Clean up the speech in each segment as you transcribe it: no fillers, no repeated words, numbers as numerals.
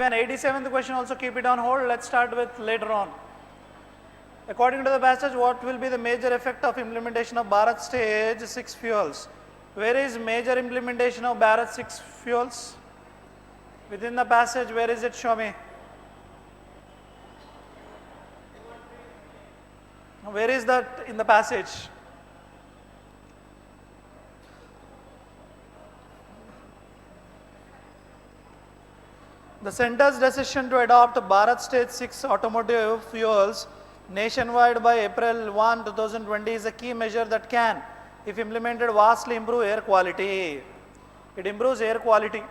An 87th question also, keep it on hold. Let's start with later on. According to the passage, what will be the major effect of implementation of Bharat Stage 6 fuels? Where is major implementation of Bharat 6 fuels? Within the passage, where is it? Show me. Where is that in the passage? The center's decision to adopt Bharat Stage 6 automotive fuels nationwide by April 1, 2020 is a key measure that can, if implemented, vastly improve air quality. It improves air quality.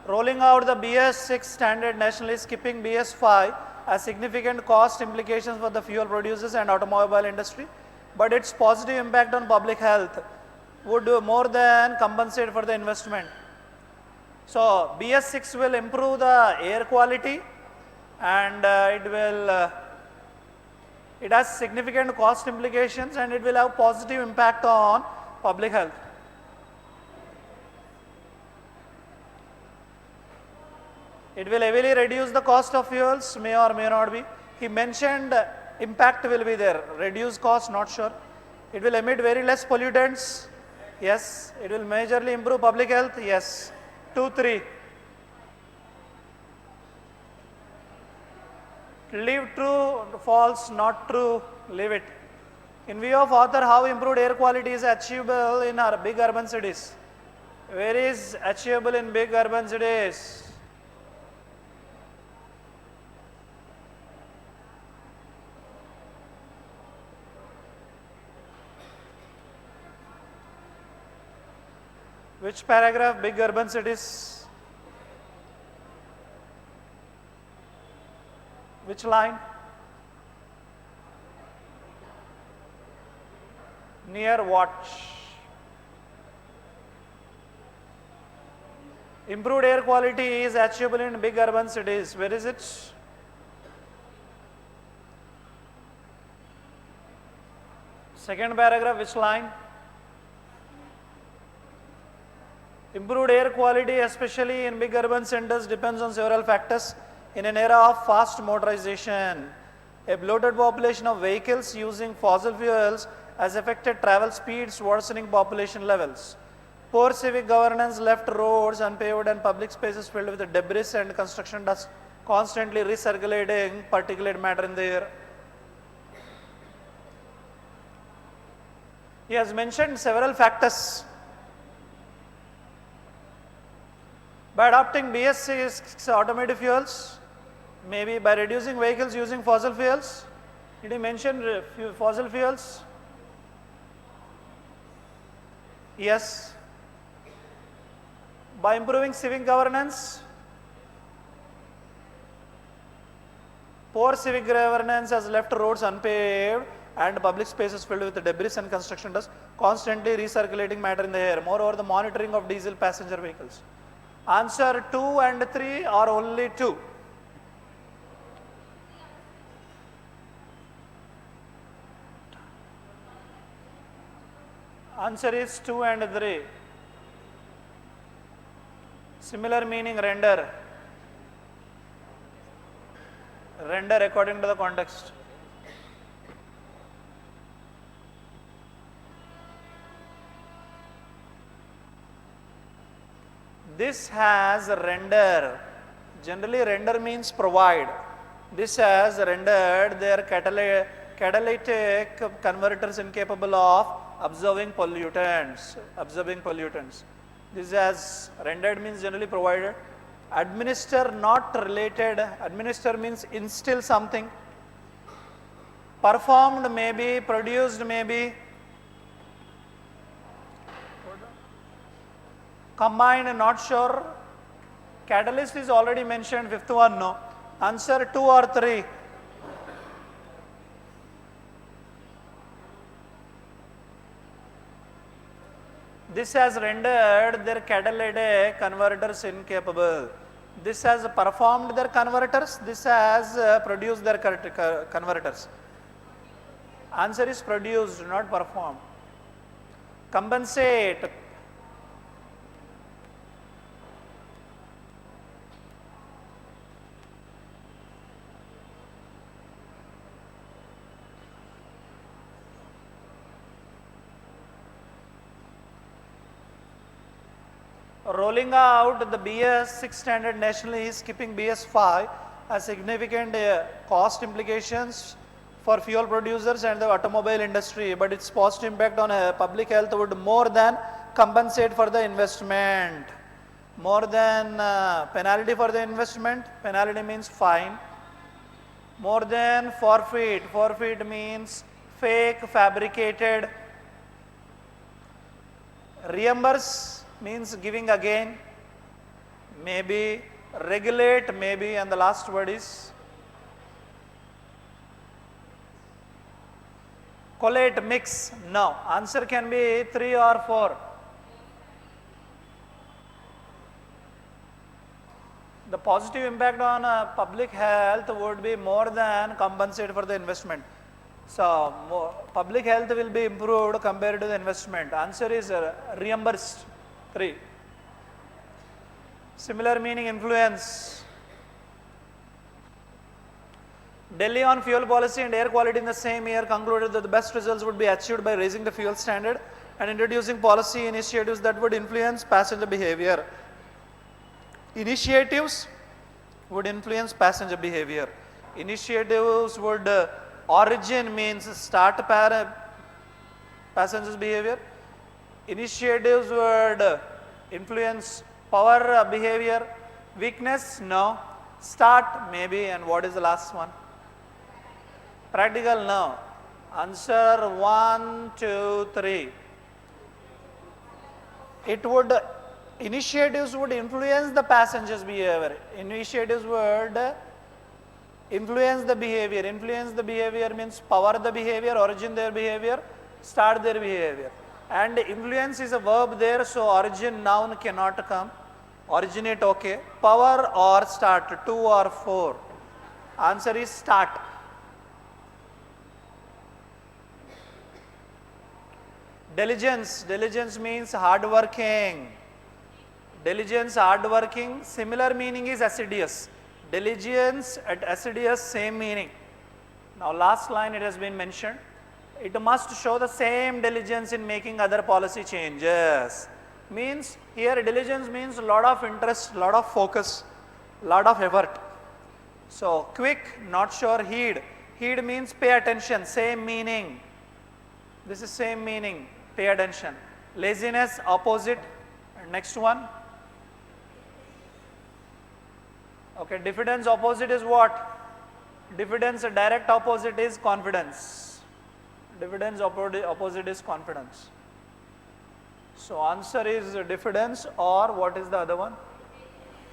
Rolling out the BS6 standard nationally, skipping BS5 has significant cost implications for the fuel producers and automobile industry, but its positive impact on public health would more than compensate for the investment. So, BS6 will improve the air quality and it has significant cost implications and it will have positive impact on public health. It will heavily reduce the cost of fuels, may or may not be. He mentioned impact will be there, reduce cost, not sure. It will emit very less pollutants, yes. It will majorly improve public health, yes. 2, 3. Leave true, false, not true, leave it. In view of author, how improved air quality is achievable in our big urban cities? Where is achievable in big urban cities? Which paragraph? Big urban cities. Which line? Near what? Improved air quality is achievable in big urban cities. Where is it? Second paragraph, which line? Improved air quality, especially in big urban centers, depends on several factors. In an era of fast motorization, a bloated population of vehicles using fossil fuels has affected travel speeds, worsening population levels. Poor civic governance left roads unpaved and public spaces filled with debris and construction dust, constantly recirculating particulate matter in the air. He has mentioned several factors. By adopting BS6 automotive fuels, maybe by reducing vehicles using fossil fuels. Did he mention fossil fuels? Yes. By improving civic governance. Poor civic governance has left roads unpaved and public spaces filled with debris and construction dust, constantly recirculating matter in the air. Moreover, the monitoring of diesel passenger vehicles. Answer 2 and 3 or only 2? Answer is 2 and 3. Similar meaning, render. Render according to the context. This has render. Generally, render means provide. This has rendered their catalytic converters incapable of absorbing pollutants. This has rendered means generally provided. Administer not related. Administer means instill something. Performed maybe, produced maybe. Combined, not sure. Catalyst is already mentioned, fifth one, no. Answer 2 or 3? This has rendered their catalytic converters incapable. This has performed their converters. This has produced their converters. Answer is produced, not performed. Compensate. Rolling out the BS 6 standard nationally, skipping BS 5 has significant cost implications for fuel producers and the automobile industry, but its positive impact on public health would more than compensate for the investment. More than penalty for the investment, penalty means fine. More than forfeit, forfeit means fake, fabricated. Reimburse means giving again, maybe. Regulate, maybe, and the last word is collate, mix. No, answer can be 3 or 4. The positive impact on public health would be more than compensate for the investment. So, public health will be improved compared to the investment. Answer is reimbursed, 3. Similar meaning, influence. Delhi on fuel policy and air quality in the same year concluded that the best results would be achieved by raising the fuel standard and introducing policy initiatives that would influence passenger behavior. Initiatives would influence passenger behavior. Initiatives would origin means start passengers behavior. Initiatives would influence power behavior. Weakness, no. Start, maybe. And what is the last one? Practical, no. Answer 1, 2, 3. Initiatives would influence the passengers behavior. Initiatives would influence the behavior. Influence the behavior means power the behavior, origin their behavior, start their behavior. And influence is a verb there, so origin noun cannot come. Originate, okay. Power or start, 2 or 4. Answer is start. Diligence. Diligence means hard working. Diligence, hard working. Similar meaning is assiduous. Diligence and assiduous, same meaning. Now last line it has been mentioned. It must show the same diligence in making other policy changes. Means here diligence means lot of interest, lot of focus, lot of effort. So quick, not sure, heed. Heed means pay attention, same meaning. This is same meaning, pay attention. Laziness, opposite. Next one. Okay, diffidence opposite is what? Diffidence direct opposite is confidence. Diffidence opposite is confidence. So answer is diffidence, or what is the other one?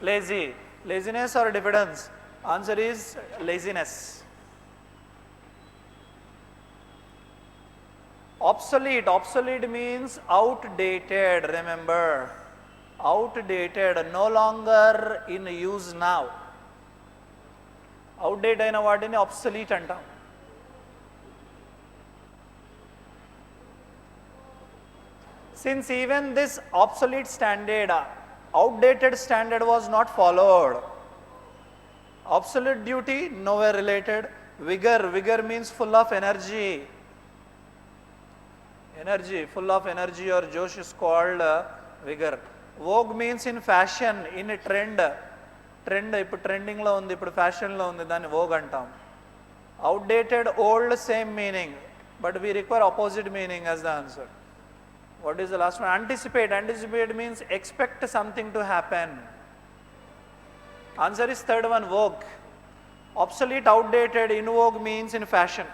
Lazy. Laziness or diffidence? Answer is laziness. Obsolete. Obsolete means outdated, remember. Outdated, no longer in use now. Outdated అయిన వాటిని obsolete అంటాం. Since even this obsolete standard, outdated standard was not followed. Obsolete duty, nowhere related. Vigor. Vigor means full of energy. Energy, full of energy or josh is called vigor. Vogue means in fashion, in a trend. Trend, ఇప్పుడు ట్రెండింగ్లో ఉంది, ఇప్పుడు ఫ్యాషన్లో ఉంది, దాన్ని vogue అంటాం. Outdated, old, same meaning, but we require opposite meaning as the answer. What is the last one? Anticipate. Anticipate means expect something to happen. Answer is third one, vogue. Obsolete, outdated, in vogue means in fashion.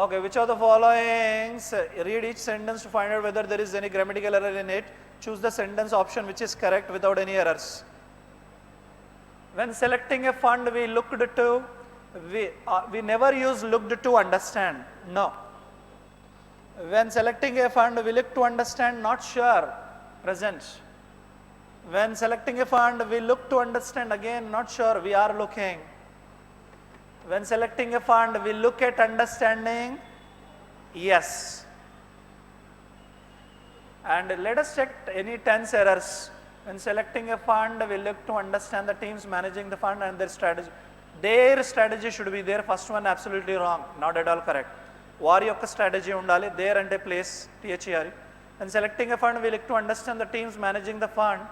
Okay, which of the following? Read each sentence to find out whether there is any grammatical error in it. Choose the sentence option which is correct without any errors. When selecting a fund, we looked to, we never use looked to understand. No. When selecting a fund, we look to understand, not sure, present. When selecting a fund, we look to understand, again, not sure, we are looking. When selecting a fund, we look at understanding, yes. And let us check any tense errors. When selecting a fund, we look to understand the teams managing the fund and their strategy. Their strategy should be there. First one absolutely wrong, not at all correct. వారి యొక్క strategy ఉండాలి. There అంటే place, THERE. When selecting a fund, we look to understand the teams managing the fund.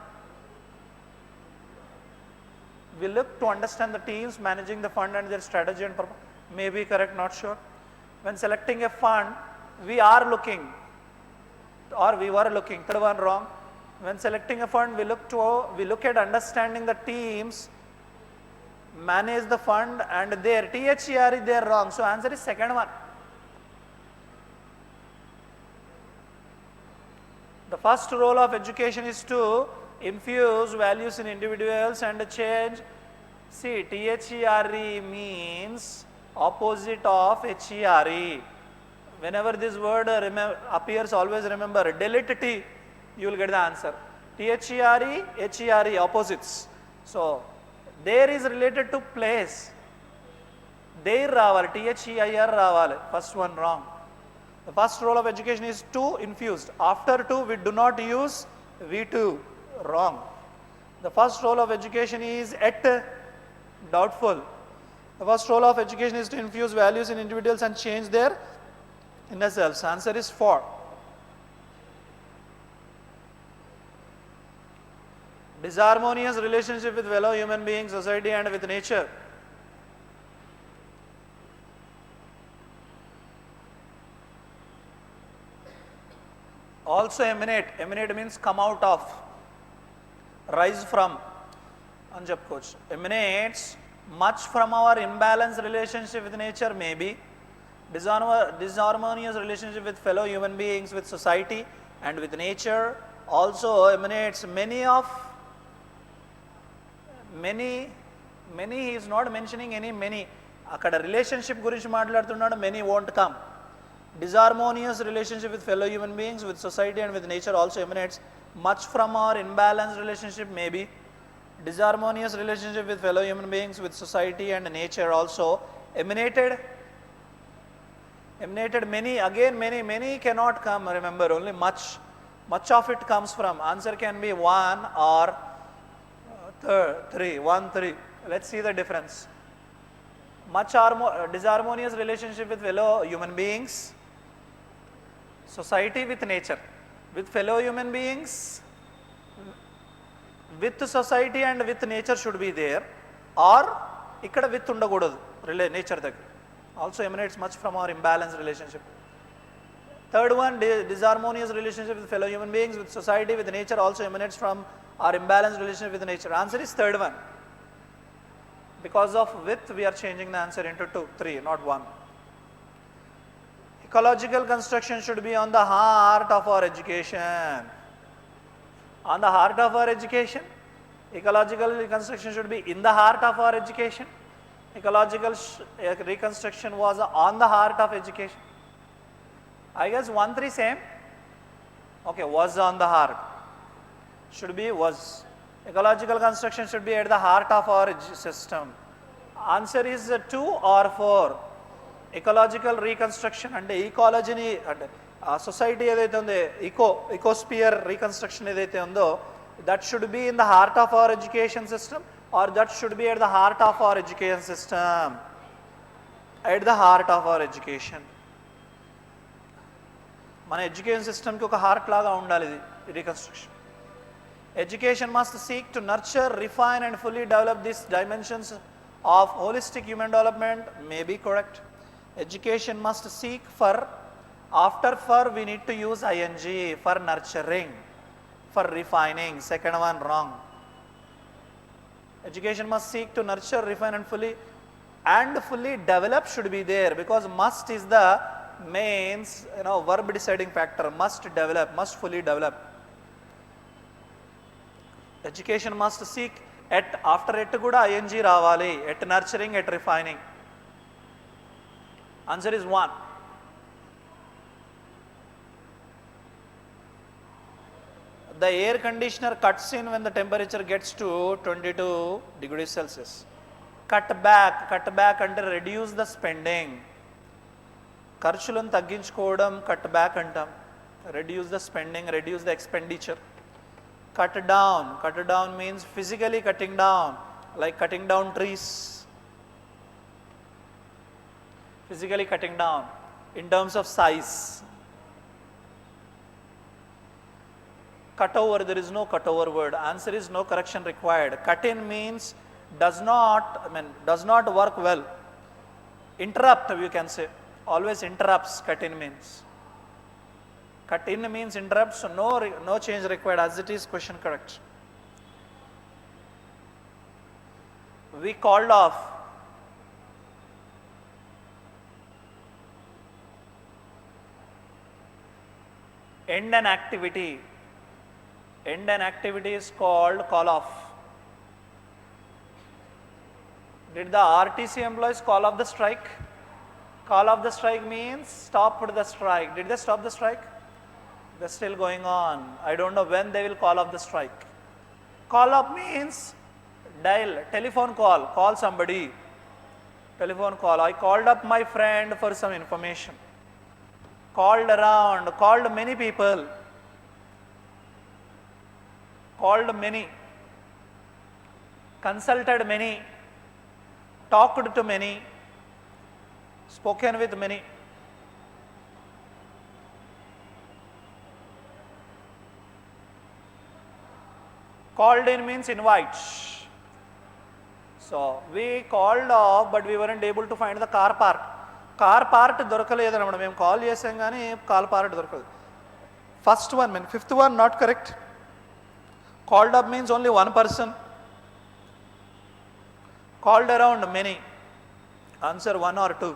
We look to understand the teams managing the fund and their strategy and purpose. May be correct, not sure. When selecting a fund, we are looking, or we were looking, third one wrong. When selecting a fund, we look at understanding the teams manage the fund and their THERE, they are wrong. So answer is second one. The first role of education is to infuse values in individuals and change. See, THERE means opposite of HERE. Whenever this word appears, always remember, delete T, you will get the answer. THERE, HERE, opposites. So, there is related to place. There ravali, THEIR ravali. First one wrong. The first role of education is to infused. After to, we do not use V2. Wrong. The first role of education is at, doubtful. The first role of education is to infuse values in individuals and change their inner selves. Answer is 4. Disharmonious relationship with fellow human beings, society and with nature. Also emanate. Emanate means come out of, rise from. Coach. Emanates much from our imbalanced relationship with nature, maybe. Disharmonious relationship with fellow human beings, with society and with nature. Also emanates many, he is not mentioning any many. Akkada relationship gurinchi maatladutunnadu, many won't come. Disharmonious relationship with fellow human beings, with society and with nature also emanates much from our imbalanced relationship, maybe. Disharmonious relationship with fellow human beings, with society and nature also emanated many. Again many cannot come, remember, only much of it comes from. Answer can be 1 or 3. 1, 3. Let's see the difference. Disharmonious relationship with fellow human beings, society with nature. With fellow human beings, with society and with nature should be there, or ikkada with undakudadu, nature దగ్గర. Also emanates much from our imbalanced relationship. Third one, disharmonious relationship with fellow human beings, with society, with nature also emanates from our imbalanced relationship with nature. Answer is third one. Because of with, we are changing the answer into 2, 3, not 1. Ecological construction should be on the heart of our education. On the heart of our education. Ecological reconstruction should be in the heart of our education. Ecological reconstruction was on the heart of education. I guess 1, 3 same. Okay, was on the heart. Should be was. Ecological construction should be at the heart of our system. Answer is 2 or 4. Ecological reconstruction and ecology ni society edaithe undo ecosphere reconstruction edaithe undo, that should be in the heart of our education system, or that should be at the heart of our education system. At the heart of our education. మన education సిస్టమ్కి ఒక heart లాగా ఉండాలి ఇది reconstruction. Education must seek to nurture, refine and fully develop these dimensions of holistic human development, may be correct. Education must seek for, after for we need to use ing, for nurturing, for refining. Second one wrong. Education must seek to nurture, refine and fully develop should be there, because must is the main verb deciding factor. Must develop, must fully develop. Education must seek at, after it kuda ing ravali, at nurturing, at refining. Answer is 1. The air conditioner cuts in when the temperature gets to 22 degrees Celsius. Cut back అంటే reduce the spending. ఖర్చులను తగ్గించుకోవడం cut back అంటాం. Reduce the spending, reduce the expenditure. Cut down means physically cutting down, like cutting down trees. Physically cutting down. in terms of size. Cut over, there is no cut over word. Answer is no correction required. Cut in means does not work well. Interrupt, you can say. Always interrupts, cut in means. Cut in means interrupt, so no change required, as it is question correct. We called off. End an activity. End an activity is called call off. Did the RTC employees call off the strike? Call off the strike means stopped the strike. Did they stop the strike? They're still going on. I don't know when they will call off the strike. Call off means dial, telephone call somebody. Telephone call. I called up my friend for some information. Called around, called many people. Called many. Consulted many. Talked to many. Spoken with many. Called in means invite. So we called off, but we weren't able to find the car part. Car part dorkaledu anamadu. Mem call chesam gaani car part dorkaledu. First one, fifth one not correct. Called up means only one person. Called around many. Answer one or two.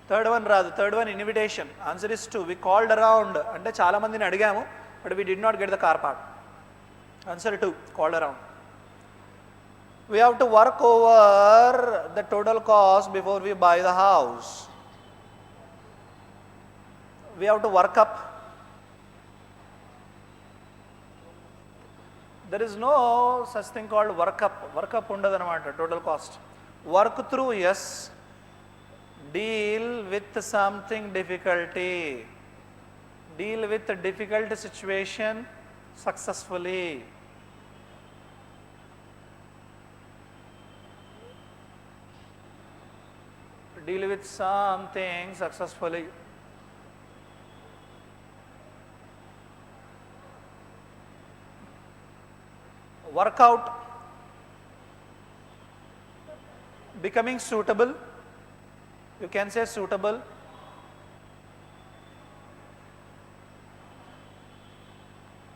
Third one rather. Third one invitation. Answer is 2. We called around. Ante chaala mandini adigamu, but we did not get the car part. Answer 2. Called around. We have to work over the total cost before we buy the house. We have to work up. There is no such thing called work up. Work up undadu anamata, total cost. Work through, yes. Deal with something difficulty. Deal with a difficult situation successfully. Deal with something successfully. Work out. Becoming suitable. You can say suitable.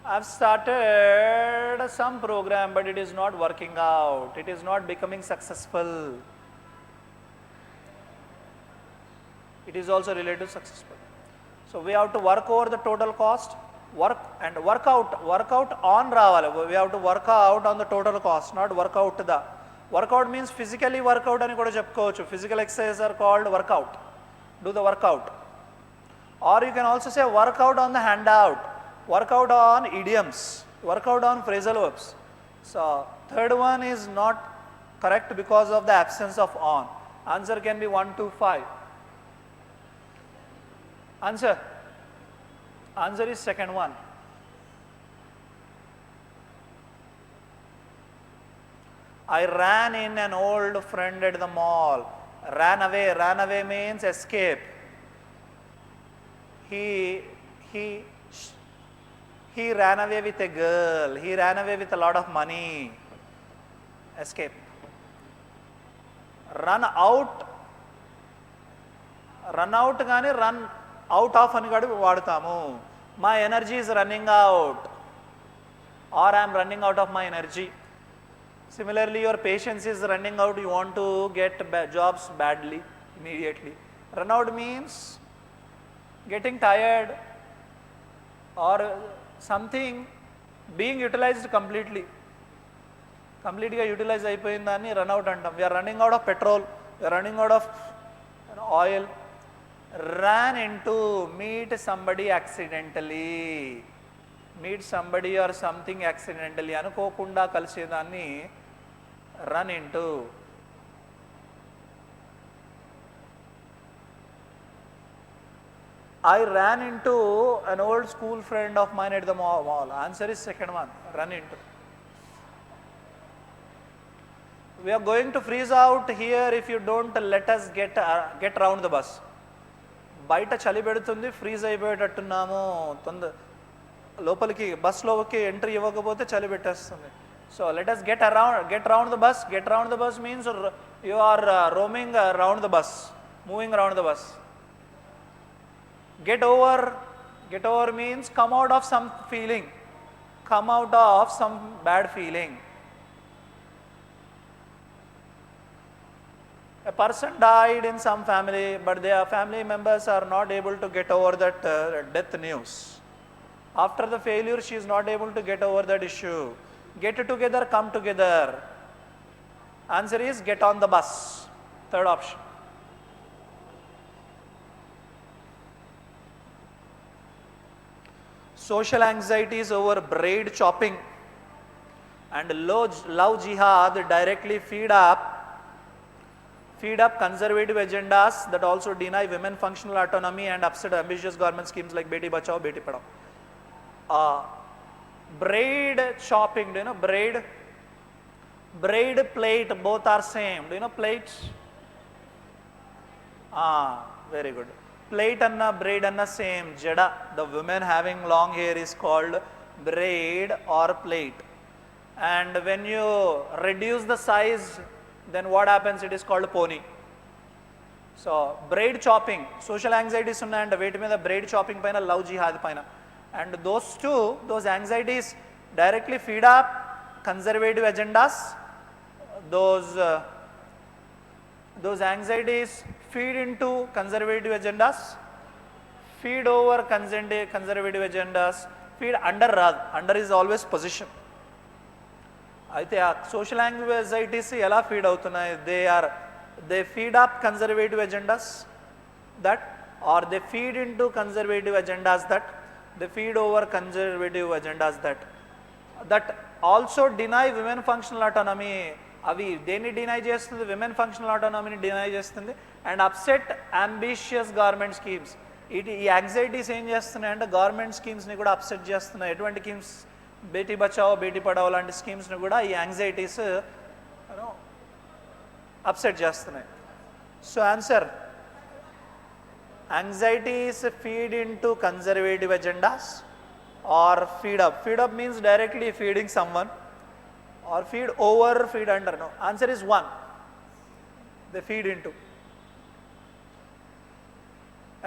I've started some program, but it is not working out. It is not becoming successful. It is also related to successful. So we have to work over the total cost. Work out on రావాలి. We have to work out on the total cost, not work out the. Workout means physically workout అని కూడా చెప్పుకోవచ్చు. Physical exercises are called workout. Do the workout. Or you can also say workout on the handout. Workout on idioms. Workout on phrasal verbs. So third one is not correct because of the absence of on. Answer can be 1, 2, 5. Answer is second one. I ran in an old friend at the mall. Ran away means escape. He ran away with a girl. He ran away with a lot of money. Escape. Run out gaani run out of అని కూడా వాడతాము. My energy is running out, or I am running out of my energy. Similarly, your patience is running out. You want to get jobs badly, immediately. Run out means getting tired or something being utilized completely. Completely utilized అయిపోయిందని run out అంటాం. We are running out of petrol. We are running out of oil. Ran into, meet somebody accidentally. Meet somebody or something accidentally. అనుకోకుండా కలిసేదాన్ని run into. I ran into an old school friend of mine at the mall. Answer is second one, run into. we are going to freeze out here if you don't let us get around the bus. బయట చలి పెడుతుంది, freeze అయిపోయేటట్టున్నాము, లోపలికి బస్లోకి entry ఇవ్వకపోతే చలి పెట్టేస్తుంది. So let us get around the bus. Get around the bus means you are roaming around the bus, moving around the bus. Get over means come out of some feeling, come out of some bad feeling. A person died in some family, but their family members are not able to get over that death news. After the failure, she is not able to get over that issue. Get together, come together. Answer is get on the bus. Third option. Social anxieties over braid chopping and love jihad directly feed up conservative agendas that also deny women functional autonomy and upset ambitious government schemes like Beti Bachao, Beti Padhao. Braid chopping, do you know braid? Braid, plait, both are same. Do you know plait? Very good. Plait anna braid anna same. Jada, the women having long hair is called braid or plait. And when you reduce the size, then what happens? It is called pony. So braid chopping, social anxieties unnayand veeti meeda braid chopping paina, love jihad paina, and those anxieties directly feed up conservative agendas. Those anxieties feed into conservative agendas, feed over conservative agendas, feed under is always position. అయితే ఆ social anxieties ఎలా feed అవుతున్నాయి? They feed up conservative agendas that, are they feed into conservative agendas that, they feed over conservative agendas that also deny women functional autonomy. అవి దేన్ని deny చేస్తుంది? Women functional ఆటోనమీని deny చేస్తుంది. And upset ambitious government schemes. ఈ anxieties ఏం చేస్తున్నాయంటే government స్కీమ్స్ని కూడా అప్సెట్ చేస్తున్నాయి. ఎటువంటి స్కీమ్స్? బేటీ బచావో, బేటీ పడావో లాంటి స్కీమ్స్ని కూడా ఈ యాంగ్జైటీస్ అప్సెట్ చేస్తున్నాయి. So answer, anxieties feed into conservative agendas or feed up. Feed up means directly feeding someone, or feed over, feed under. No, answer is 1. They feed into.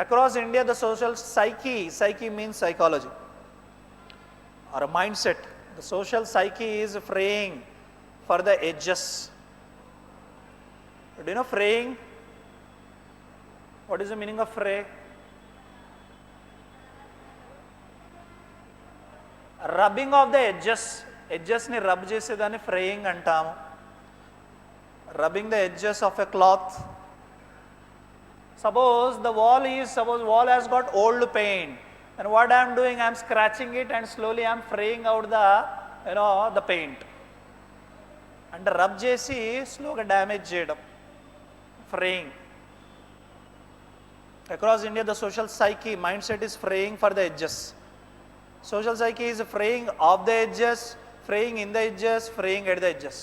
Across India, the social psyche means psychology or a mindset. The social psyche is fraying for the edges. Do you know fraying? What is the meaning of fray? Rubbing of the edges ni rub చేసేదాన్ని fraying అంటాము. Rubbing the edges of a cloth. Suppose wall has got old paint, and what I am doing, I am scratching it and slowly I am fraying out the paint. And rub చేసి slowly damage చేయడం, fraying. Across India, the social psyche mindset is fraying for the edges. Social psyche is fraying of the edges, fraying in the edges, fraying at the edges.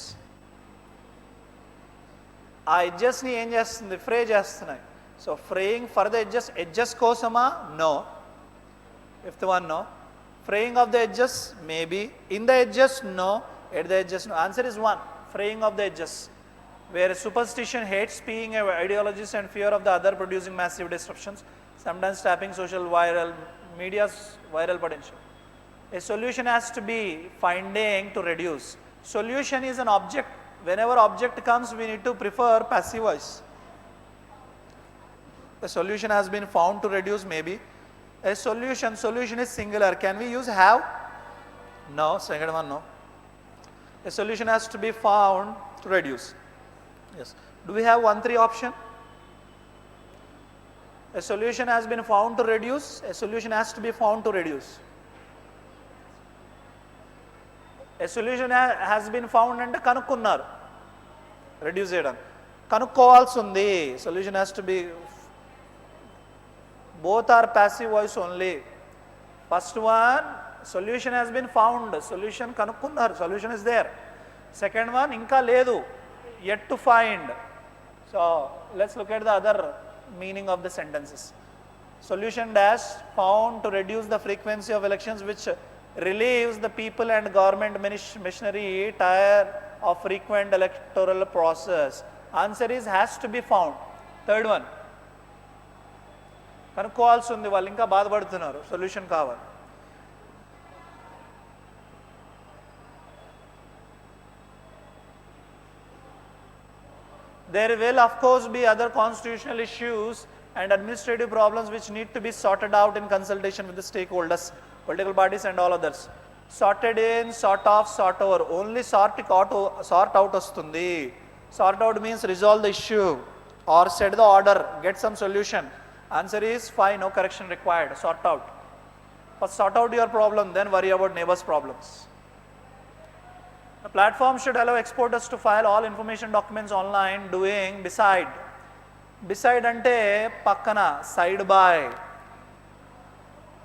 ఆ ఎడ్జెస్ని ఏం చేస్తుంది? ఫ్రే చేస్తున్నాయి. So ఫ్రేయింగ్ for the edges కోసమా? No. Fifth one, no. Fraying of the edges, maybe. In the edges, no. At the edges, no. Answer is 1. Fraying of the edges, where superstition, hate speaking, ideologies and fear of the other producing massive disruptions, sometimes tapping media's viral potential. A solution has to be finding to reduce. Solution is an object. Whenever object comes, we need to prefer passive voice. A solution has been found to reduce, maybe. A solution is singular. Can we use have? No. Second one, no. A solution has to be found to reduce. Yes. Do we have 1-3 option? A solution has been found to reduce. A solution has to be found to reduce. A solution has been found అంటే కనుక్కున్నారు, reduce చేయడం. కనుక్కోవాల్సి ఉంది. Solution has to be, both are passive voice only. First one, solution has been found. Solution కనుక్కున్నారు, solution is there. Second one, ఇంకా లేదు, yet to find. So let's look at the other meaning of the sentences. Solution dash found to reduce the frequency of elections, which relieves the people and government machinery tired of frequent electoral process. Answer is has to be found. Third one. కనుక్కోవాల్సి ఉంది, వాళ్ళు ఇంకా బాధపడుతున్నారు, solution కావాలి. There will of course be other constitutional issues and administrative problems which need to be sorted out in consultation with the stakeholders, political parties and all others. Sorted in, sort of, sort over. Only sort out vastundi. Sort out means resolve the issue or set the order, get some solution. Answer is fine, no correction required. Sort out. First sort out your problem, then worry about neighbors' problems. The platform should allow exporters to file all information documents online doing beside. Beside ante pakkana, side by.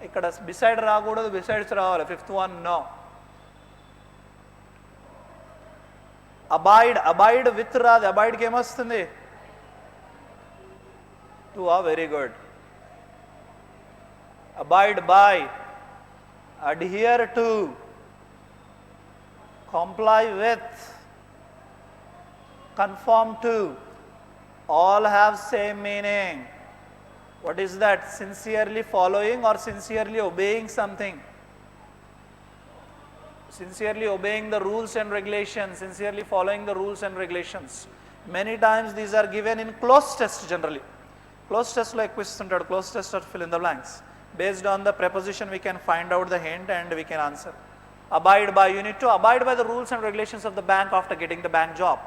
ikkada beside raakudadu, besides raavali. Fifth one, no. Abide with raadu. Abide ki em vastundi? To a very good. Abide by, adhere to, comply with, conform to, all have same meaning. What is that? Sincerely following or sincerely obeying something. Sincerely obeying the rules and regulations, sincerely following the rules and regulations. Many times these are given in close test generally. Close test lo ekku close test or fill in the blanks. Based on the preposition we can find out the hint and we can answer. Abide by, you need to abide by the rules and regulations of the bank after getting the bank job.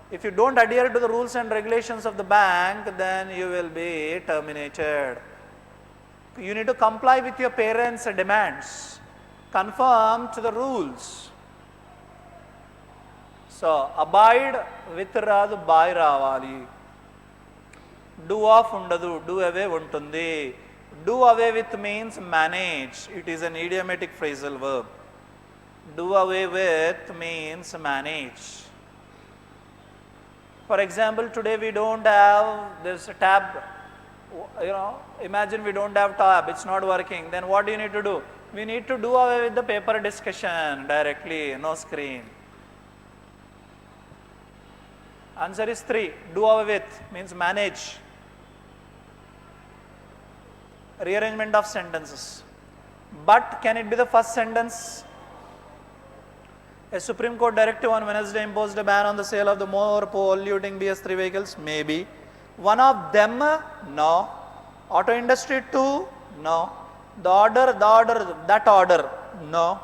If you don't adhere to the rules and regulations of the bank, then you will be terminated. You need to comply with your parents' demands. Conform to the rules. So, abide with raadu, by raavali. Do off undadu, do away untundi. Do away with means manage. It is an idiomatic phrasal verb. Do away with means manage. For example, today we don't have this tab, imagine we don't have tab, it's not working. Then what do you need to do? We need to do away with the paper discussion directly, no screen. Answer is 3. Do away with means manage. Rearrangement of sentences. But can it be the first sentence? A Supreme Court directive on Wednesday imposed a ban on the sale of the more polluting BS3 vehicles. Maybe. One of them? No. Auto industry 2? No. The order, that order? No.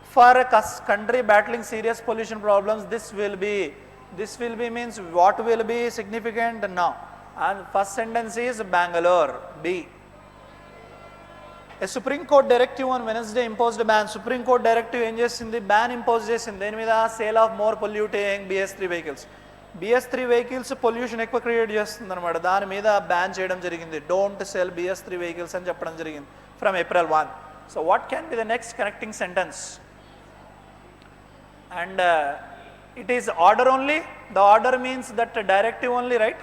For a country battling serious pollution problems, this will be means what will be significant? No. And first sentence is Bangalore. B. A Supreme Court directive on Wednesday imposed a ban. Supreme Court directive em chesindi? Ban impose chesindi. Deni meeda sale of more polluting BS3 vehicles. BS3 vehicles pollution ఎక్కువ create చేస్తుంది అనమాట. దాని మీద ban చేయడం జరిగింది. Don't sell BS3 vehicles అని చెప్పడం జరిగింది from April 1. So what can be the next connecting sentence? And it is order only. The order means that directive only, right?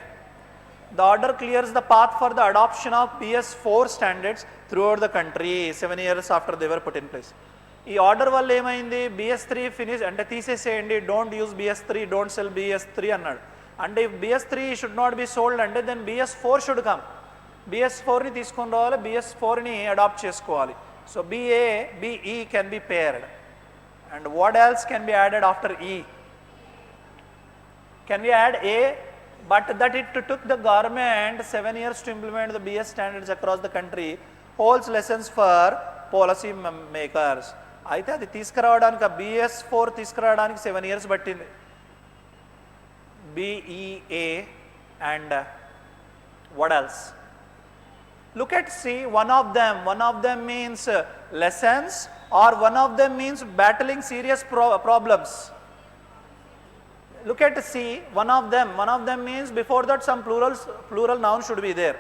The order clears the path for the adoption of BS4 standards throughout the country 7 years after they were put in place. ఈ order వల్ల ఏమైంది? BS3 finish అంటే తీసేసేయండి, don't use BS3, don't sell BS3 అన్నాడు. అంటే if BS3 should not be sold అంటే then BS4 should come. BS4ని తీసుకొని రావాలి, BS4ని అడాప్ట్ చేసుకోవాలి. So BE can be paired. And what else can be added after E? Can we add A? But that it took the government 7 years to implement the BS standards across the country holds lessons for policy makers. అయితే అది తీసుకురావడానికి BS4 తీసుకురావడానికి 7 years పట్టింది. BEA and what else? Look at C. One of them means lessons or one of them means battling serious problems. Look at C. One of them means before that some plural noun should be there.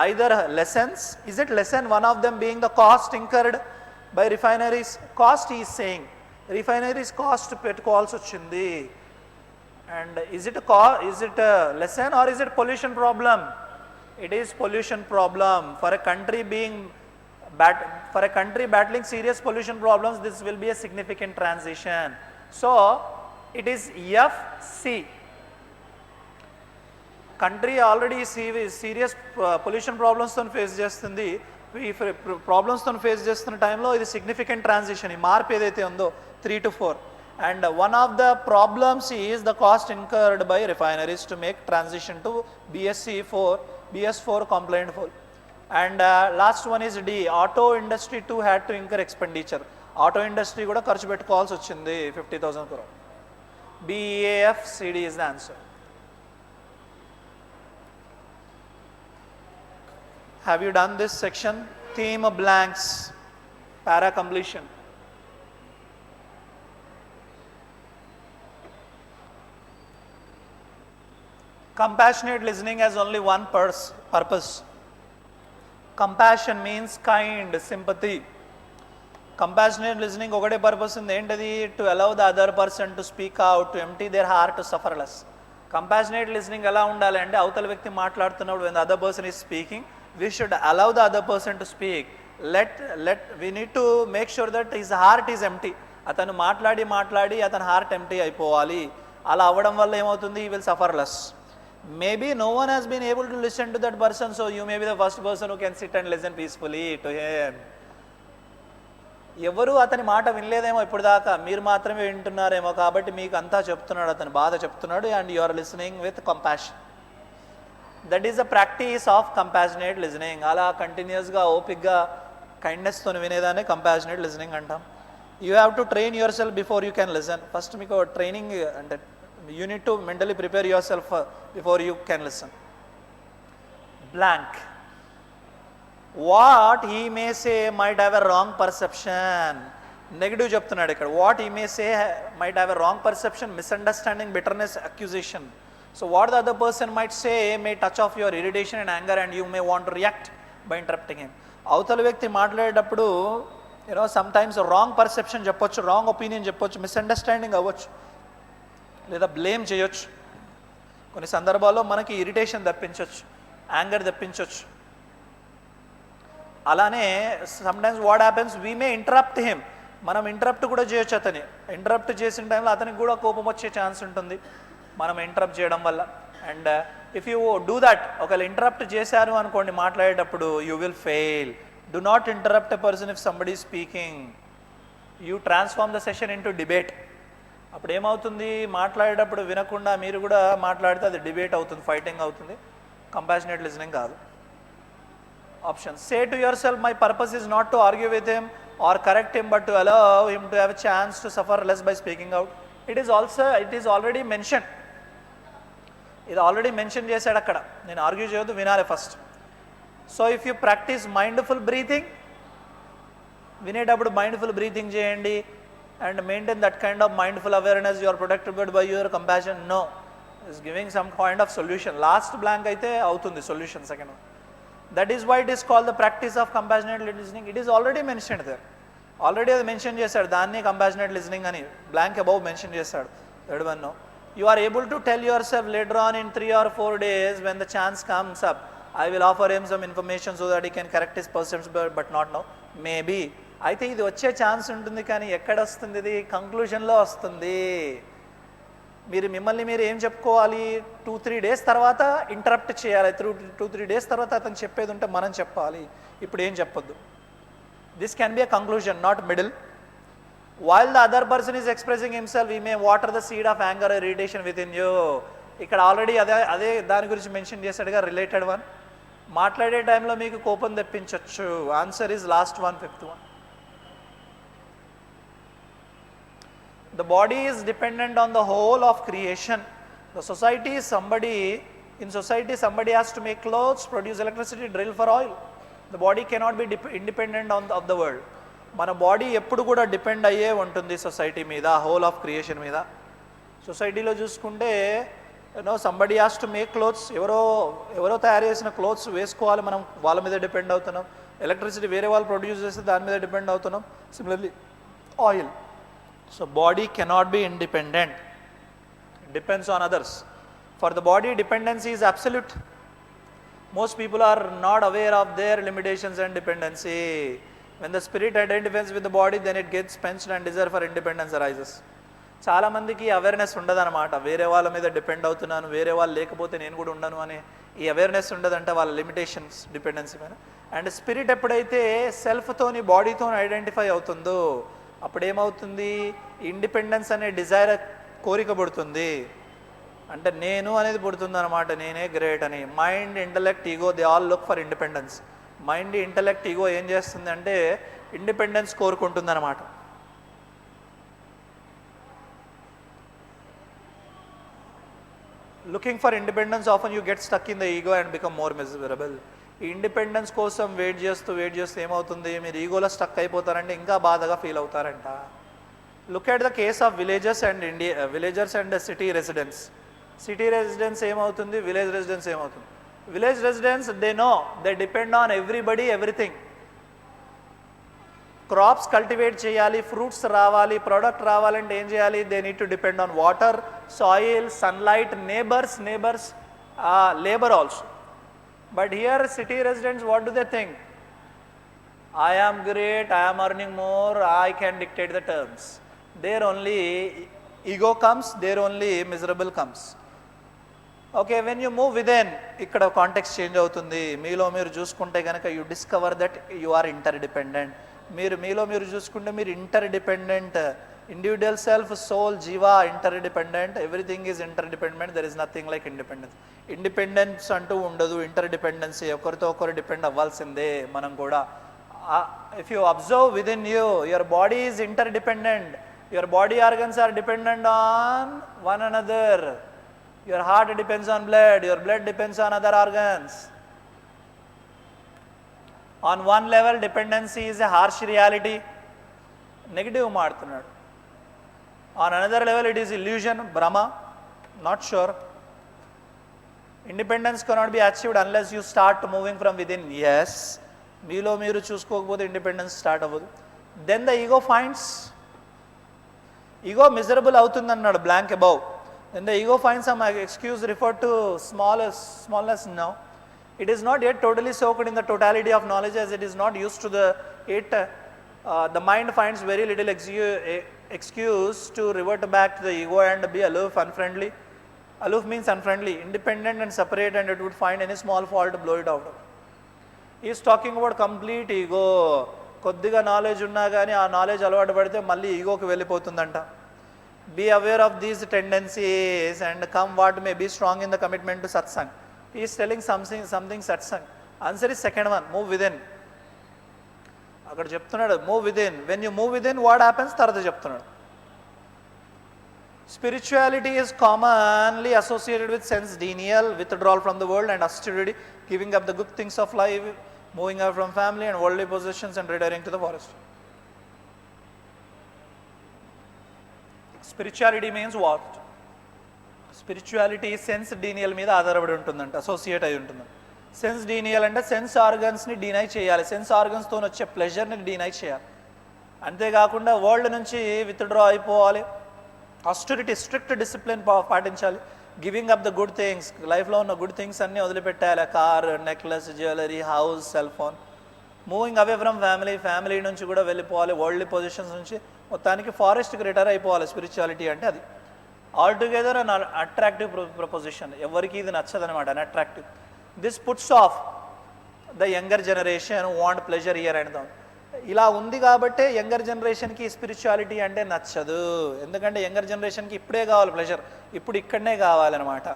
Either lessons, is it lesson? One of them being the cost incurred by refineries. Cost he is saying refineries cost పెట్టుకోవాల్సి వచ్చింది. And is it a lesson or is it pollution problem? It is pollution problem. For a country battling serious pollution problems, this will be a significant transition. So it is FC. Country already serious pollution problems తో face చేస్తుంది. ఈ problems తో face చేస్తున్న టైంలో ఇది significant transition, ఈ మార్పు ఏదైతే ఉందో 3 to 4. And one of the problems is the cost incurred by refineries to make transition to BS4 compliant fuel. And last one is D, auto industry too had to incur expenditure. Auto industry కూడా ఖర్చు పెట్టుకోవాల్సి వచ్చింది 50,000 crore. BAFCD is the answer. Have you done this section? Theme blanks, para completion. Compassionate listening has only one purpose. Compassion means kind, sympathy. Compassionate listening ఒకటే purpose ఉంది, ఏంటది? To allow the other person to speak out, to empty their heart, to suffer less. Compassionate listening ఎలా ఉండాలి అంటే, అవతల వ్యక్తి మాట్లాడుతున్నప్పుడు when the other person is speaking, we should allow the other person to speak. We need to make sure that his heart is empty. అతను మాట్లాడి అతని heart empty అయిపోవాలి. అలా అవ్వడం వల్ల ఏమవుతుంది? he will suffer less. Maybe no one has been able to listen to that person, so you may be the first person who can sit and listen peacefully to him. ఎవరు అతని మాట వినలేదేమో ఇప్పుడు దాకా, మీరు మాత్రమే వింటున్నారేమో, కాబట్టి మీకు అంతా చెప్తున్నాడు, అతని బాధ చెప్తున్నాడు, and you are listening with compassion. That is the practice of compassionate listening. అలా కంటిన్యూస్గా ఓపిక్గా కైండ్నెస్తో వినేదాన్ని కంపాషనేట్ లిజనింగ్ అంటాం. You have to train yourself before you can listen. First మీకు ట్రైనింగ్ అంటే you need to mentally prepare yourself before you can listen. Blank. What he may say might have a wrong perception. Negative చెప్తున్నాడు ఇక్కడ. What he may say might have a wrong perception, misunderstanding, bitterness, accusation. So what the other person might say may touch off your irritation and anger, and you may want to react by interrupting him. అవతల వ్యక్తి మాట్లాడేటప్పుడు sometimes wrong perception చెప్పొచ్చు, wrong opinion చెప్పొచ్చు, misunderstanding అవ్వచ్చు, లేదా blame చేయొచ్చు. కొన్ని సందర్భాల్లో మనకి ఇరిటేషన్ తెప్పించవచ్చు, యాంగర్ తెప్పించవచ్చు. అలానే sometimes what happens, we may interrupt him. మనం ఇంటరప్ట్ కూడా చేయొచ్చు అతని. ఇంటరప్ట్ చేసిన టైంలో అతనికి కూడా కోపం వచ్చే ఛాన్స్ ఉంటుంది మనం ఇంటరప్ట్ చేయడం వల్ల. And if you do that, ఒకవేళ ఇంటరప్ట్ చేశారు అనుకోండి మాట్లాడేటప్పుడు, you will fail. Do not interrupt a person if somebody speaking. You transform the session in to debate. అప్పుడు ఏమవుతుంది, మాట్లాడేటప్పుడు వినకుండా మీరు కూడా మాట్లాడితే అది డిబేట్ అవుతుంది, ఫైటింగ్ అవుతుంది. కంపాషనేట్ లిజనింగ్ కాదు. Option say to your self, my purpose is not to argue with him or correct him, but to allow him to have a chance to suffer less by speaking out. It is already mention. ఇది already mention చేశాడు అక్కడ. నేను argue చేయొద్దు, వినాలి first. So if you practice mindful breathing, వినేటప్పుడు mindful breathing చేయండి, and maintain that kind of mindful awareness, you are protected by your compassion. No, is giving some kind of solution. Last blank aithe avutundi solution, second one. That is why it is called the practice of compassionate listening. It is already mentioned there. Already అది mention చేశాడు, దాన్ని compassionate listening అని blank above mention చేశాడు. Third one, you are able to tell yourself later on in 3 or 4 days when the chance comes up, I will offer him some information so that he can correct his perceptions, but not now. Maybe. అయితే ఇది వచ్చే chance ఉంటుంది, కానీ ఎక్కడ వస్తుంది? ఇది కంక్లూజన్లో వస్తుంది. మిమ్మల్ని మీరు ఏం చెప్పుకోవాలి? 2-3 days తర్వాత ఇంటరప్ట్ చేయాలి. 2-3 days తర్వాత అతను చెప్పేది ఉంటే మనం చెప్పాలి, ఇప్పుడు ఏం చెప్పొద్దు. This can be a conclusion, not middle. While the other person is expressing himself, we may water the seed of anger are irritation with in you. ఇక్కడ ఆల్రెడీ అదే దాని గురించి మెన్షన్ చేశాడుగా, రిలేటెడ్ వన్. మాట్లాడే టైంలో మీకు కోపం తెప్పించవచ్చు. Answer is last one, 5th one. The body is dependent on the whole of creation. The society is somebody has to make clothes, produce electricity, drill for oil. The body cannot be independent of the world. మన body ఎప్పుడు కూడా depend అయ్యే ఉంటుంది society మీద, whole of creation మీద. సొసైటీలో చూసుకుంటే somebody has to make clothes. ఎవరో తయారు చేసిన క్లోత్స్ వేసుకోవాలి, మనం వాళ్ళ మీద డిపెండ్ అవుతున్నాం. ఎలక్ట్రిసిటీ వేరే వాళ్ళు ప్రొడ్యూస్ చేస్తే దాని మీద డిపెండ్ అవుతున్నాం. Similarly oil. So body cannot be independent. depends on others. For the body, dependency is absolute. Most people are not aware of their limitations and dependency. When the spirit identifies with the body, then it gets pinched and desire for independence arises. చాలా మందికి awareness ఉండదన్నమాట. వేరే వాళ్ళ మీద depend అవుతున్నాను, వేరే వాళ్ళు లేకపోతే నేను కూడా ఉండను అనే ఈ అవేర్నెస్ ఉండదంటే వాళ్ళ లిమిటేషన్స్ డిపెండెన్సీ మీద. అండ్ స్పిరిట్ ఎప్పుడైతే సెల్ఫ్తోని బాడీతో ఐడెంటిఫై అవుతుందో అప్పుడు ఏమవుతుంది, ఇండిపెండెన్స్ అనే డిజైర్ కోరిక పుడుతుంది. అంటే నేను అనేది పుడుతుంది అనమాట, నేనే గ్రేట్ అని. Mind, intellect, ego they all look for independence. Mind, intellect, ego ఏం చేస్తుంది అంటే ఇండిపెండెన్స్ కోరుకుంటుంది అనమాట. Looking for independence often you get stuck in the ego and become more miserable. ఈ ఇండిపెండెన్స్ కోసం వెయిట్ చేస్తూ ఏమవుతుంది, మీరు ఈగోలో స్టక్ అయిపోతారంటే ఇంకా బాధగా ఫీల్ అవుతారంట. Look at the case of villagers and city residents. City residence ఏమవుతుంది, విలేజ్ రెసిడెన్స్ ఏమవుతుంది. Village residence they know they depend on everybody everything. Crops cultivate చేయాలి, ఫ్రూట్స్ రావాలి, ప్రోడక్ట్ రావాలంటే ఏం చేయాలి, they need to depend on water, soil, sunlight, neighbours, labour also. But here city residents what do they think, I am great, I am earning more, I can dictate the terms. There only ego comes, there only miserable comes. Okay, when you move within, ఇక్కడ context change అవుతుంది. మీలో మీరు చూసుకుంటే కనుక you discover that you are interdependent. మీలో మీరు చూసుకుంటే మీరు ఇంటర్డిపెండెంట్. ఇండివిజువల్ సెల్ఫ్, సోల్, జీవా interdependent. Everything is interdependent. There is nothing like independence. Independence అంటూ ఉండదు, ఇంటర్డిపెండెన్సీ. ఒకరితో ఒకరు డిపెండ్ అవ్వాల్సిందే మనం కూడా. If you observe within you, your body is interdependent. Your body organs are dependent on one another. Your heart depends on blood, your blood depends on other organs. On one level, dependency is a harsh reality. Negative maartunadu. On another level, it is illusion, Brahma, not sure. Independence cannot be achieved unless you start moving from within. Yes. మీలో మీరు చూసుకోకపోతే independence start అవ్వదు. Then the ego finds, ego miserable అవుతుంది అన్నాడు blank above. Then the ego finds some excuse refer to smallness now. It is not yet totally soaked in the totality of knowledge as it is not used to the mind finds very little excuse to revert back to the ego and be aloof, unfriendly. Aloof means unfriendly, independent and separate, and it would find any small fault to blow it out of. Is talking about complete ego. కొద్దిగా knowledge ఉన్నా కానీ ఆ knowledge అలవాటు పడితే మళ్ళీ ఈగోకి వెళ్ళిపోతుందంట. Be aware of these tendencies and come what may be strong in the commitment to satsang. Is telling something satsang. Answer is second one, move within. అక్కడ చెప్తున్నాడు move within. When you move within what happens తర్వాత చెప్తున్నాడు. Spirituality is commonly associated with sense denial, withdrawal from the world, and austerity, giving up the good things of life, moving out from family and worldly possessions, and retiring to the forest. Spirituality means what? Spirituality sense denial మీద ఆధారపడి ఉంటుందంట, associate అయి ఉంటుందంట. Sense denial అంటే sense ఆర్గన్స్ని డీనై చేయాలి, sense ఆర్గన్స్తో వచ్చే ప్లెజర్ని డీనై చేయాలి. అంతేకాకుండా వరల్డ్ నుంచి విత్డ్రా అయిపోవాలి. ఆస్టెరిటీ, స్ట్రిక్ట్ డిసిప్లిన్ పాటించాలి. Giving up the good things, లైఫ్లో ఉన్న గుడ్ థింగ్స్ అన్నీ వదిలిపెట్టాలి. Car, necklace, jewellery, house, cell phone. Moving away from family నుంచి కూడా వెళ్ళిపోవాలి. వరల్డ్లీ పొజిషన్స్ నుంచి మొత్తానికి ఫారెస్ట్కి రిటైర్ అయిపోవాలి. స్పిరిచువాలిటీ అంటే అది. All together unattractive proposition. ఎవరికి ఇది నచ్చదనమాట, unattractive. This puts off the younger generation want pleasure here and now. ఇలా ఉంది కాబట్టే యంగర్ జనరేషన్కి స్పిరిచువాలిటీ అంటే నచ్చదు. ఎందుకంటే యంగర్ జనరేషన్కి ఇప్పుడే కావాలి ప్లెజర్, ఇప్పుడు ఇక్కడనే కావాలన్నమాట.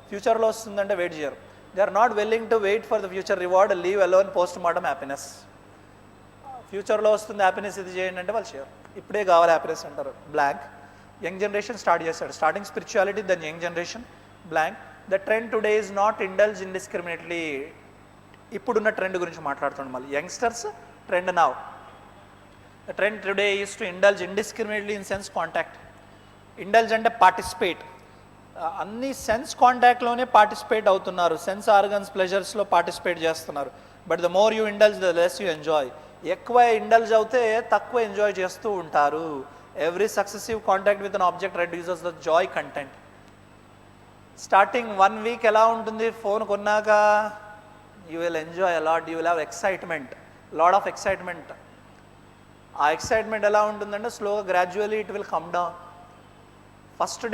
ఫ్యూచర్లో వస్తుందంటే వెయిట్ చేయరు. They are not willing to wait for the future reward, leave alone post mortem happiness. ఫ్యూచర్లో వస్తుంది హ్యాపీనెస్, ఇది చేయండి అంటే వాళ్ళు చేయరు. ఇప్పుడే కావాలి హ్యాపీనెస్ అంటారు. బ్లాంక్. యంగ్ జనరేషన్ స్టార్ట్ చేస్తాడు. Starting spirituality, then young generation. Blank. The trend today is not indulge indiscriminately. ఇప్పుడున్న ట్రెండ్ గురించి మాట్లాడుతున్నాడు మళ్ళీ. Youngsters trend now. The trend today is to indulge indiscriminately in sense contact. Indulge అంటే participate. అన్ని sense కాంటాక్ట్లోనే participate అవుతున్నారు. Sense organs ప్లెజర్స్లో participate చేస్తున్నారు. But the more you indulge the less you enjoy. ఎక్కువ indulge అవుతే తక్కువ ఎంజాయ్ చేస్తూ ఉంటారు. Every successive contact with an object reduces the Joy content. Starting 1 week ఎలా ఉంటుంది ఫోన్ కొన్నాక, you will enjoy a lot, you will have excitement, lot of excitement. ఆ excitement ఎలా ఉంటుందంటే స్లోగా gradually it will come down. First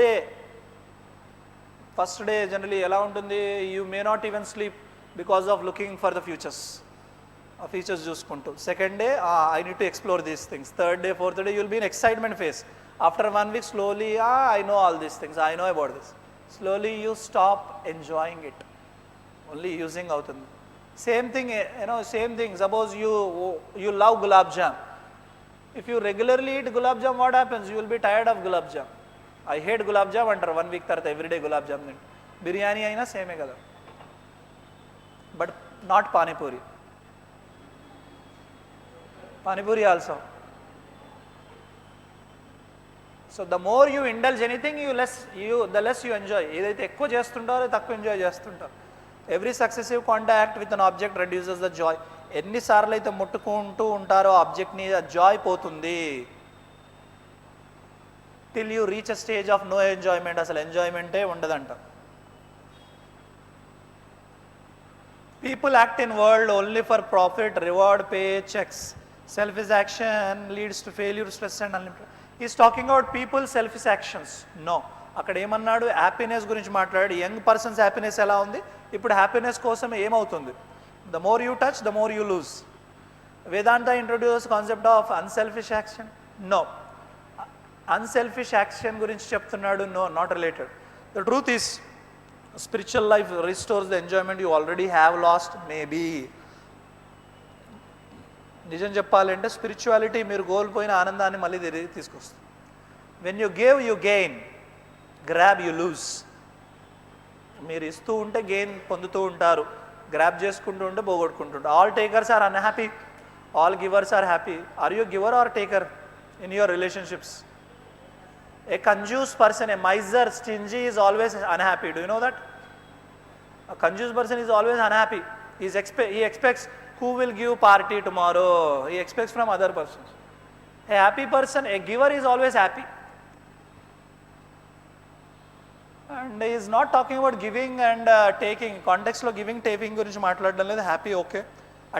day generally ఎలా ఉంటుంది, you may not even sleep because of looking for the futures, ఆ features చూసుకుంటూ. Second day I need to explore these things. Third day, fourth day you will be in excitement phase. After 1 week slowly I know all these things, I know about this. Slowly you stop enjoying it, only using అవుతుంది. Same thing, same thing. Suppose you love gulab jam. If you regularly eat gulab jam, what happens? You will be tired of gulab jam. I hate gulab jam అంటారు 1 week తర్వాత everyday gulab jam తింటే. బిర్యానీ అయినా సేమే కదా, but not panipuri. Panipuri also. So the more you indulge anything, the less you enjoy. ఏదైతే ఎక్కువ చేస్తుంటారో తక్కువ ఎంజాయ్ చేస్తుంటారు. Every successive contact with an object reduces the joy. ఎన్నిసార్లు అయితే ముట్టుకుంటూ ఉంటారో ఆబ్జెక్ట్ని, జాయ్ పోతుంది. Till you reach a stage of no enjoyment, అసలు ఎంజాయ్మెంటే ఉండదంట. People act in world only for profit, reward, pay, checks. Selfish action leads to failure, stress and unlimited. Is talking about people selfish actions? No. అక్కడ ఏమన్నాడు, happiness గురించి మాట్లాడు. Young persons happiness ఎలా ఉంది, ఇప్పుడు హ్యాపీనెస్ కోసం ఏమవుతుంది, the more you touch the more you lose. Vedanta introduce concept of unselfish action? No. Unselfish action గురించి చెప్తున్నాడు, no, not related. The truth is spiritual life restores the enjoyment you already have lost, maybe. నిజం చెప్పాలంటే spirituality మీరు కోల్పోయిన ఆనందాన్ని మళ్ళీ తిరిగి తీసుకొస్తుంది. When you gave you gain, grab you lose. మీరు ఇస్తూ ఉంటే గెయిన్ పొందుతూ ఉంటారు, గ్రాబ్ చేసుకుంటూ ఉంటే పోగొట్టుకుంటుంటారు. All takers are unhappy, all givers are happy. Are you giver or taker in your relationships? A conjuice person, a miser, stingy is always unhappy. Do you know that? A conjuice person is always unhappy. He expects who will give party tomorrow. He expects from other persons. A happy person, a giver is always happy. And he is not talking about giving and taking. Context lo giving, taking gurinchi maatladam ledhu. Happy, okay.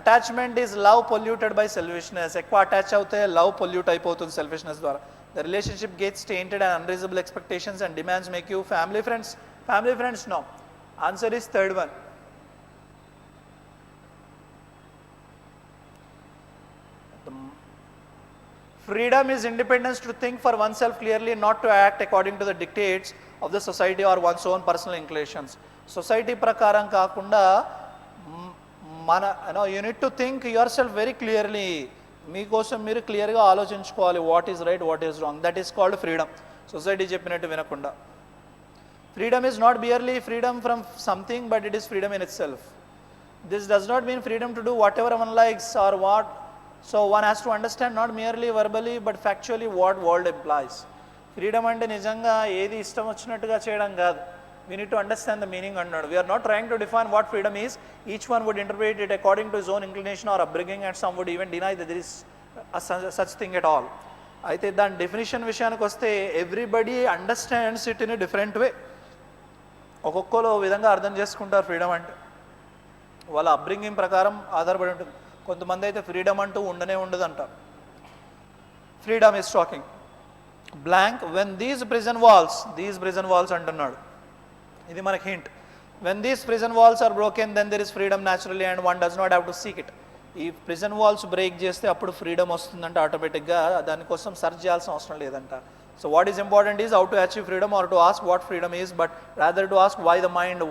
Attachment is love polluted by selfishness. Ekku attach avute love pollute ayipotundi selfishness dwara. The relationship gets tainted and unreasonable expectations and demands make you family friends. Family friends, no. Answer is third one. Freedom is independence to think for oneself clearly, not to act according to the dictates of the society or one's own personal inclinations. Society prakaram kaakunda you need to think yourself very clearly. మీకోసం మీరు క్లియర్గా ఆలోచించుకోవాలి, what is right, what is wrong. That is called freedom. Society చెప్పినట్టు వినకుండా. Freedom is not barely freedom from something, but it is freedom in itself. This does not mean freedom to do whatever one likes or what. So one has to understand not merely verbally but factually what world employs. Freedom అంటే నిజంగా ఏది ఇష్టం వచ్చినట్టుగా చేయడం కాదు. We need to understand the meaning అన్నాడు. We are not trying to define what freedom is. Each one would interpret it according to his own inclination or upbringing, and some would even deny that there is such thing at all. అయితే దాని definition విషయానికి వస్తే everybody understands it in a different way. ఒక్కొక్కరు విధంగా అర్థం చేసుకుంటారు freedom అంటే, వాళ్ళ అప్బ్రింగింగ్ ప్రకారం ఆధారపడి ఉంటుంది. కొంతమంది అయితే ఫ్రీడమ్ అంటూ ఉండనే ఉండదంట. Freedom is talking blank when these prison walls అంటున్నాడు. ఇది మనకి hint. When these prison walls are broken then there is freedom naturally and one does not have to seek it. ఈ ప్రిజన్ వాల్స్ బ్రేక్ చేస్తే అప్పుడు freedom వస్తుందంట ఆటోమేటిక్గా, దానికోసం search చేయాల్సిన అవసరం లేదంట. So what is important is how to achieve freedom or to ask what freedom is, but rather to ask why the mind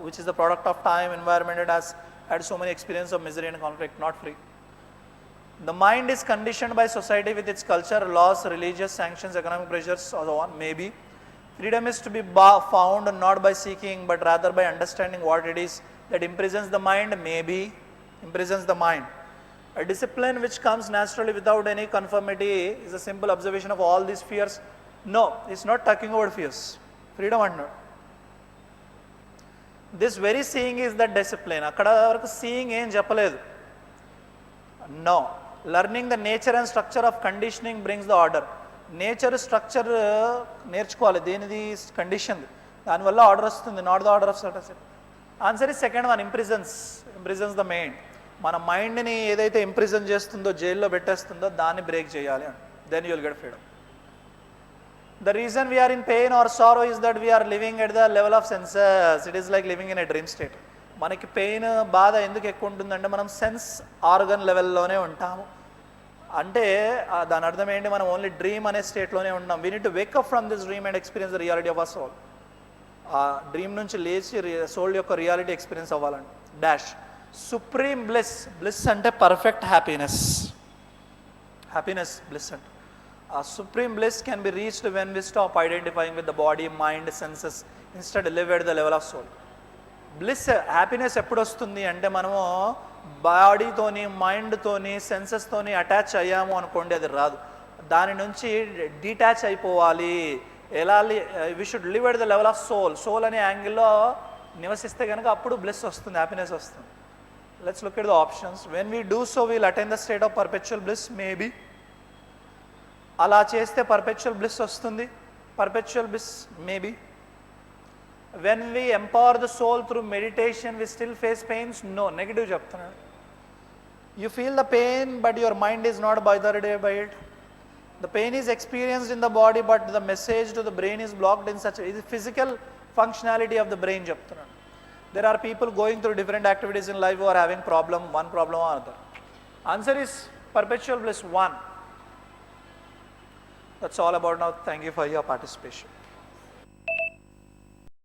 which is the product of time environment it has had so many experience of misery and conflict not free. The mind is conditioned by society with its culture, laws, religious sanctions, economic pressures, or so on. Maybe freedom is to be found not by seeking but rather by understanding what it is that imprisons the mind. Maybe imprisons the mind. A discipline which comes naturally without any conformity is a simple observation of all these fears. No, it's not talking about fears. Freedom and not. This very seeing is the discipline. akkada varaku seeing em cheppaledu. No, learning the nature and structure of conditioning brings the order. Nature structure నేర్చుకోవాలి, దేనిది condition. దానివల్ల order వస్తుంది, not the order of certainty. Answer is second one, imprisons the mind. మన మైండ్ని ఏదైతే imprison చేస్తుందో, జైల్లో పెట్టేస్తుందో దాన్ని బ్రేక్ చేయాలి అని. Then you will get freedom. The reason we are in pain or sorrow is that we are living at the level of senses. It is like living in a dream state. మనకి pain, బాధ ఎందుకు ఎక్కువ ఉంటుందంటే మనం sense organ లెవెల్లోనే ఉంటాము. అంటే దాని అర్థం ఏంటి, మనం ఓన్లీ డ్రీమ్ అనే స్టేట్లోనే ఉన్నాం. We need to wake up from this dream and experience the reality of our soul. ఆ డ్రీమ్ నుంచి లేచి సోల్ యొక్క రియాలిటీ ఎక్స్పీరియన్స్ అవ్వాలండి. Dash supreme bliss. బ్లిస్ అంటే పర్ఫెక్ట్ హ్యాపీనెస్. బ్లిస్ అంటే supreme bliss can be reached when we stop identifying with the body, mind, senses, instead live at the level of soul. Bliss, happiness ఎప్పుడు వస్తుంది అంటే మనము బాడీతోని, మైండ్తోని, సెన్సెస్తోని attach అయ్యాము అనుకోండి, అది రాదు. దాని నుంచి డిటాచ్ అయిపోవాలి. ఎలా? We should live at the level of soul అనే యాంగిల్లో నివసిస్తే కనుక అప్పుడు బ్లిస్ వస్తుంది, హ్యాపీనెస్ వస్తుంది. Let's look at the options. When we do so we'll attain the state of perpetual bliss. Maybe అలా చేస్తే పర్పెచువల్ బ్లిస్ వస్తుంది. Perpetual bliss maybe. When we empower the soul through meditation we still face pains. No, negative చెప్తున్నాడు. You feel the pain but your mind is not బదర్డ్ by it. The pain is experienced in the body but the message to the brain is blocked in such. ఇది physical functionality of the brain చెప్తున్నాడు. There are people going through different activities in life are having one problem or other. Answer is perpetual bliss 1. That's all about now. Thank you for your participation.